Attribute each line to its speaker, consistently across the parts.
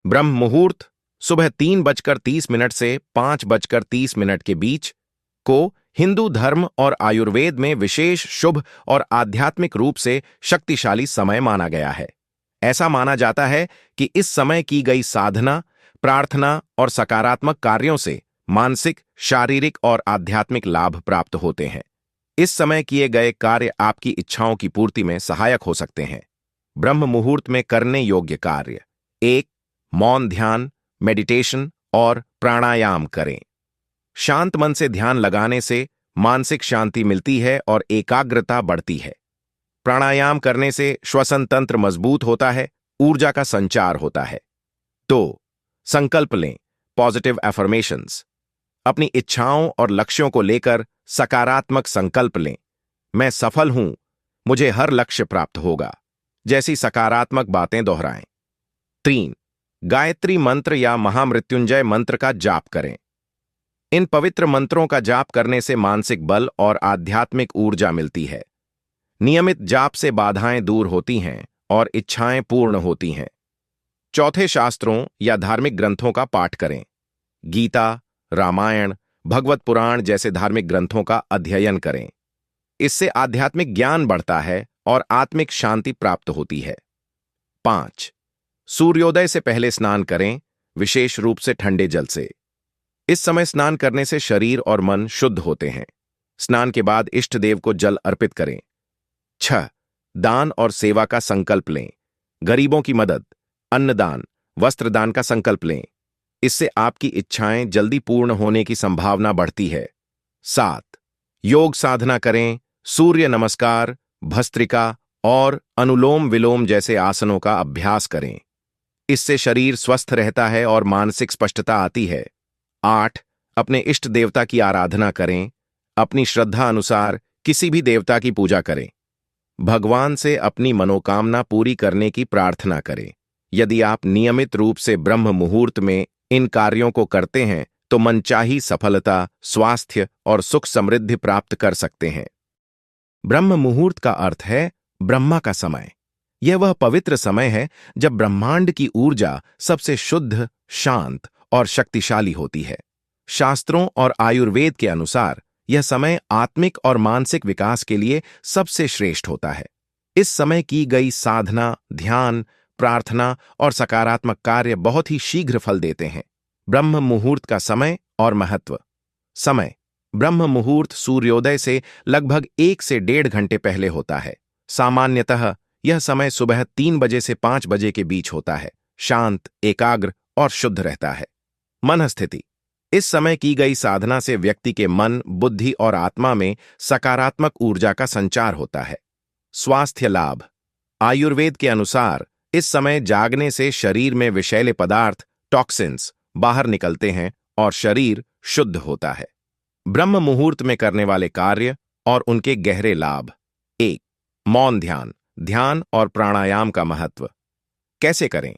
Speaker 1: ब्रह्म मुहूर्त सुबह 3:30 से 5:30 के बीच को हिंदू धर्म और आयुर्वेद में विशेष शुभ और आध्यात्मिक रूप से शक्तिशाली समय माना गया है। ऐसा माना जाता है कि इस समय की गई साधना, प्रार्थना और सकारात्मक कार्यों से मानसिक, शारीरिक और आध्यात्मिक लाभ प्राप्त होते हैं। इस समय किए गए कार्य आपकी इच्छाओं की पूर्ति में सहायक हो सकते हैं। ब्रह्म मुहूर्त में करने योग्य कार्य: 1. मौन ध्यान, मेडिटेशन और प्राणायाम करें। शांत मन से ध्यान लगाने से मानसिक शांति मिलती है और एकाग्रता बढ़ती है। प्राणायाम करने से श्वसन तंत्र मजबूत होता है, ऊर्जा का संचार होता है। 2. संकल्प लें, पॉजिटिव एफर्मेशंस। अपनी इच्छाओं और लक्ष्यों को लेकर सकारात्मक संकल्प लें। मैं सफल हूं, मुझे हर लक्ष्य प्राप्त होगा, जैसी सकारात्मक बातें दोहराएं। 3. गायत्री मंत्र या महामृत्युंजय मंत्र का जाप करें। इन पवित्र मंत्रों का जाप करने से मानसिक बल और आध्यात्मिक ऊर्जा मिलती है। नियमित जाप से बाधाएं दूर होती हैं और इच्छाएं पूर्ण होती हैं। 4. शास्त्रों या धार्मिक ग्रंथों का पाठ करें। गीता, रामायण, भगवत पुराण जैसे धार्मिक ग्रंथों का अध्ययन करें। इससे आध्यात्मिक ज्ञान बढ़ता है और आत्मिक शांति प्राप्त होती है। 5. सूर्योदय से पहले स्नान करें, विशेष रूप से ठंडे जल से। इस समय स्नान करने से शरीर और मन शुद्ध होते हैं। स्नान के बाद इष्ट देव को जल अर्पित करें। 6. दान और सेवा का संकल्प लें। गरीबों की मदद, अन्नदान, वस्त्रदान का संकल्प लें। इससे आपकी इच्छाएं जल्दी पूर्ण होने की संभावना बढ़ती है। 7. योग साधना करें। सूर्य नमस्कार, भस्त्रिका और अनुलोम विलोम जैसे आसनों का अभ्यास करें। इससे शरीर स्वस्थ रहता है और मानसिक स्पष्टता आती है। 8. अपने इष्ट देवता की आराधना करें। अपनी श्रद्धा अनुसार किसी भी देवता की पूजा करें। भगवान से अपनी मनोकामना पूरी करने की प्रार्थना करें। यदि आप नियमित रूप से ब्रह्म मुहूर्त में इन कार्यों को करते हैं तो मनचाही सफलता, स्वास्थ्य और सुख समृद्धि प्राप्त कर सकते हैं। ब्रह्म मुहूर्त का अर्थ है ब्रह्मा का समय। यह वह पवित्र समय है जब ब्रह्मांड की ऊर्जा सबसे शुद्ध, शांत और शक्तिशाली होती है। शास्त्रों और आयुर्वेद के अनुसार यह समय आत्मिक और मानसिक विकास के लिए सबसे श्रेष्ठ होता है। इस समय की गई साधना, ध्यान, प्रार्थना और सकारात्मक कार्य बहुत ही शीघ्र फल देते हैं। ब्रह्म मुहूर्त का समय और महत्व। समय: ब्रह्म मुहूर्त सूर्योदय से लगभग 1 से 1.5 घंटे पहले होता है। सामान्यतः यह समय सुबह 3 बजे से 5 बजे के बीच होता है। शांत, एकाग्र और शुद्ध रहता है। मन स्थिति: इस समय की गई साधना से व्यक्ति के मन, बुद्धि और आत्मा में सकारात्मक ऊर्जा का संचार होता है। स्वास्थ्य लाभ: आयुर्वेद के अनुसार इस समय जागने से शरीर में विषैले पदार्थ, टॉक्सिन्स बाहर निकलते हैं और शरीर शुद्ध होता है। ब्रह्म मुहूर्त में करने वाले कार्य और उनके गहरे लाभ। 1. मौन ध्यान, ध्यान और प्राणायाम का महत्व। कैसे करें?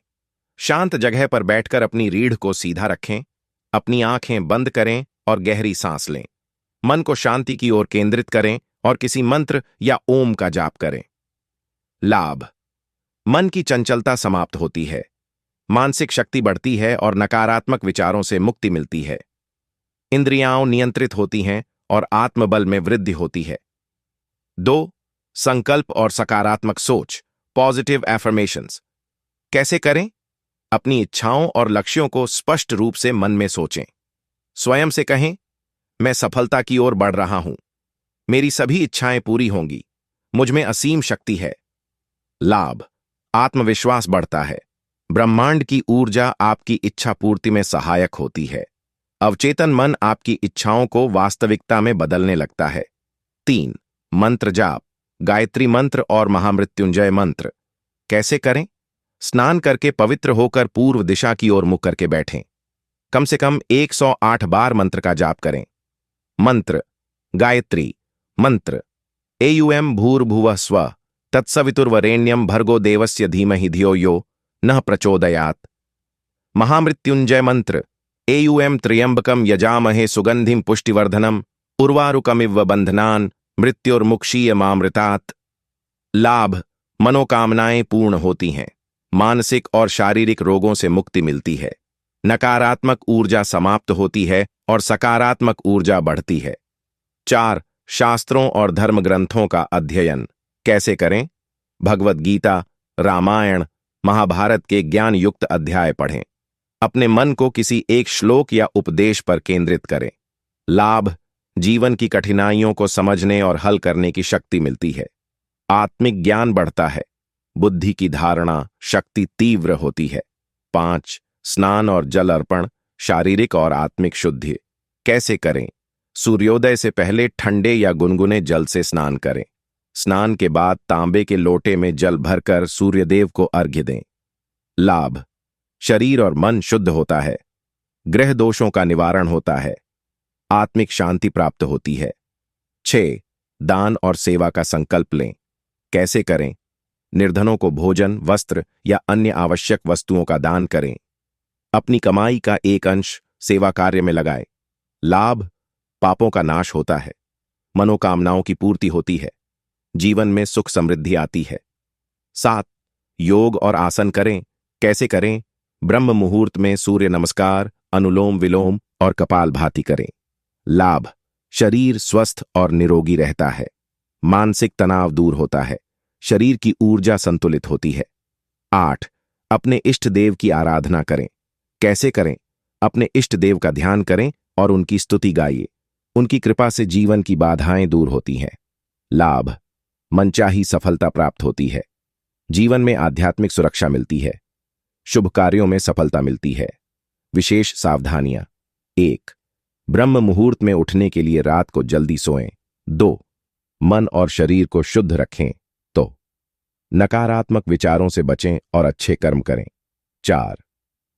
Speaker 1: शांत जगह पर बैठकर अपनी रीढ़ को सीधा रखें, अपनी आंखें बंद करें और गहरी सांस लें। मन को शांति की ओर केंद्रित करें और किसी मंत्र या ओम का जाप करें। लाभ: मन की चंचलता समाप्त होती है, मानसिक शक्ति बढ़ती है और नकारात्मक विचारों से मुक्ति मिलती है। इंद्रियां नियंत्रित होती हैं और आत्मबल में वृद्धि होती है। 2. संकल्प और सकारात्मक सोच, पॉजिटिव एफर्मेशंस। कैसे करें? अपनी इच्छाओं और लक्ष्यों को स्पष्ट रूप से मन में सोचें। स्वयं से कहें, मैं सफलता की ओर बढ़ रहा हूं, मेरी सभी इच्छाएं पूरी होंगी, मुझ में असीम शक्ति है। लाभ: आत्मविश्वास बढ़ता है, ब्रह्मांड की ऊर्जा आपकी इच्छा पूर्ति में सहायक होती है। अवचेतन मन आपकी इच्छाओं को वास्तविकता में बदलने लगता है। 3. मंत्र जाप, गायत्री मंत्र और महामृत्युंजय मंत्र। कैसे करें? स्नान करके पवित्र होकर पूर्व दिशा की ओर मुख करके बैठें। कम से कम 108 बार मंत्र का जाप करें। मंत्र: गायत्री मंत्र, एयुएम भूर्भुवः स्वः तत्सवितुर्वरेण्यं भर्गो देवस्य धीमहि धियो यो नः प्रचोदयात्। महामृत्युंजय मंत्र, एयुएम त्र्यंबकम यजामहे सुगंधिम पुष्टिवर्धनम उर्वारुकमिव बंधनान् मृत्युर्मुक्षीयमामृतात्। लाभ: मनोकामनाएं पूर्ण होती हैं, मानसिक और शारीरिक रोगों से मुक्ति मिलती है। नकारात्मक ऊर्जा समाप्त होती है और सकारात्मक ऊर्जा बढ़ती है। 4. शास्त्रों और धर्म ग्रंथों का अध्ययन कैसे करें? भगवद गीता, रामायण, महाभारत के ज्ञान युक्त अध्याय पढ़ें। अपने मन को किसी एक श्लोक या उपदेश पर केंद्रित करें। लाभ: जीवन की कठिनाइयों को समझने और हल करने की शक्ति मिलती है। आत्मिक ज्ञान बढ़ता है। बुद्धि की धारणा शक्ति तीव्र होती है। 5. स्नान और जल अर्पण, शारीरिक और आत्मिक शुद्धि कैसे करें? सूर्योदय से पहले ठंडे या गुनगुने जल से स्नान करें। स्नान के बाद तांबे के लोटे में जल भरकर सूर्यदेव को अर्घ्य दें। लाभ: शरीर और मन शुद्ध होता है। ग्रह दोषों का निवारण होता है। आत्मिक शांति प्राप्त होती है। 6. दान और सेवा का संकल्प लें। कैसे करें? निर्धनों को भोजन, वस्त्र या अन्य आवश्यक वस्तुओं का दान करें। अपनी कमाई का एक अंश सेवा कार्य में लगाएं। लाभ: पापों का नाश होता है। मनोकामनाओं की पूर्ति होती है। जीवन में सुख समृद्धि आती है। 7. योग और आसन करें। कैसे करें? ब्रह्म मुहूर्त में सूर्य नमस्कार, अनुलोम विलोम और कपालभाति करें। लाभ: शरीर स्वस्थ और निरोगी रहता है। मानसिक तनाव दूर होता है। शरीर की ऊर्जा संतुलित होती है। 8. अपने इष्ट देव की आराधना करें। कैसे करें? अपने इष्ट देव का ध्यान करें और उनकी स्तुति गाइए। उनकी कृपा से जीवन की बाधाएं दूर होती हैं। लाभ: मनचाही सफलता प्राप्त होती है। जीवन में आध्यात्मिक सुरक्षा मिलती है। शुभ कार्यों में सफलता मिलती है। विशेष सावधानियां: 1. ब्रह्म मुहूर्त में उठने के लिए रात को जल्दी सोएं। 2. मन और शरीर को शुद्ध रखें। तो नकारात्मक विचारों से बचें और अच्छे कर्म करें। 4.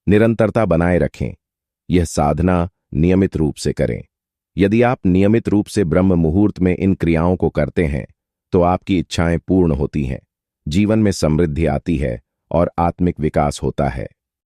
Speaker 1: निरंतरता बनाए रखें। यह साधना नियमित रूप से करें। यदि आप नियमित रूप से ब्रह्म मुहूर्त में इन क्रियाओं को करते हैं तो आपकी इच्छाएं पूर्ण होती हैं, जीवन में समृद्धि आती है और आत्मिक विकास होता है।